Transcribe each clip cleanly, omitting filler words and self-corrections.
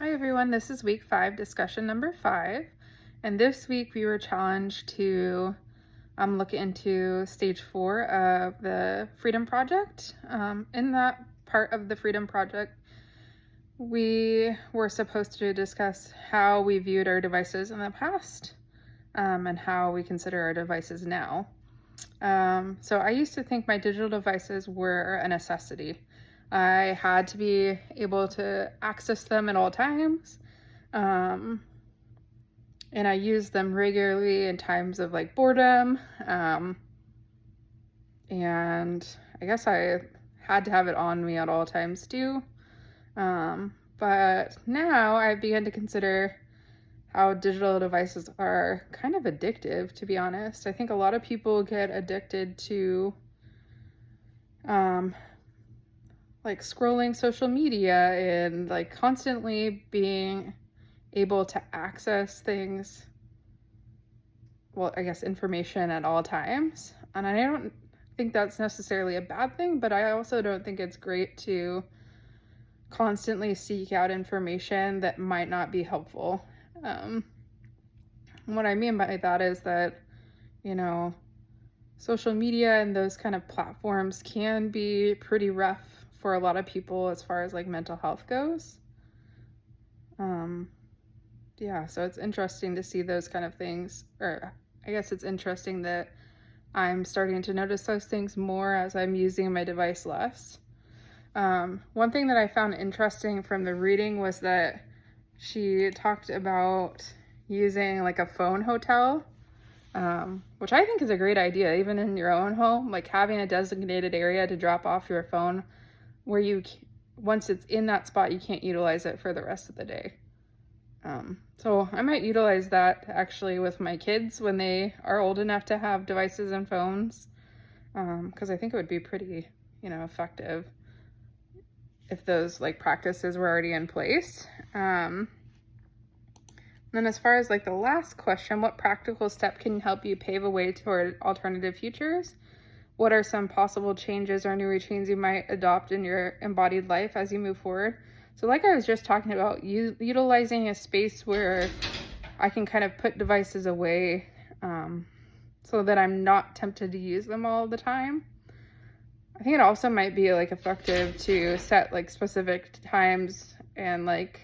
Hi everyone, this is week 5, discussion number 5. And this week we were challenged to look into stage 4 of the Freedom Project. In that part of the Freedom Project, we were supposed to discuss how we viewed our devices in the past and how we consider our devices now. So I used to think my digital devices were a necessity. I had to be able to access them at all times. And I use them regularly in times of like boredom. And I guess I had to have it on me at all times too. But now I began to consider how digital devices are kind of addictive, to be honest. I think a lot of people get addicted to like scrolling social media and like constantly being able to access things, well, I guess information at all times. And I don't think that's necessarily a bad thing, but I also don't think it's great to constantly seek out information that might not be helpful. What I mean by that is that, social media and those kind of platforms can be pretty rough for a lot of people as far as like mental health goes. Yeah, so it's interesting to see those kind of things, or I guess it's interesting that I'm starting to notice those things more as I'm using my device less. One thing that I found interesting from the reading was that she talked about using like a phone hotel, which I think is a great idea, even in your own home, like having a designated area to drop off your phone where once it's in that spot, you can't utilize it for the rest of the day. So I might utilize that actually with my kids when they are old enough to have devices and phones, because I think it would be pretty, effective if those like practices were already in place. Then as far as like the last question, what practical step can help you pave a way toward alternative futures? What are some possible changes or new routines you might adopt in your embodied life as you move forward? So like I was just talking about, utilizing a space where I can kind of put devices away so that I'm not tempted to use them all the time. I think it also might be like effective to set like specific times and like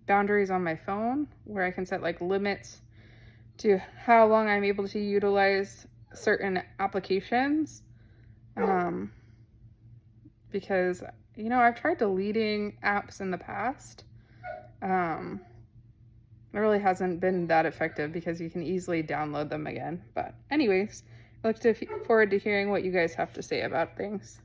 boundaries on my phone where I can set like limits to how long I'm able to utilize certain applications. Because I've tried deleting apps in the past. It really hasn't been that effective because you can easily download them again. But anyways, I look forward to hearing what you guys have to say about things.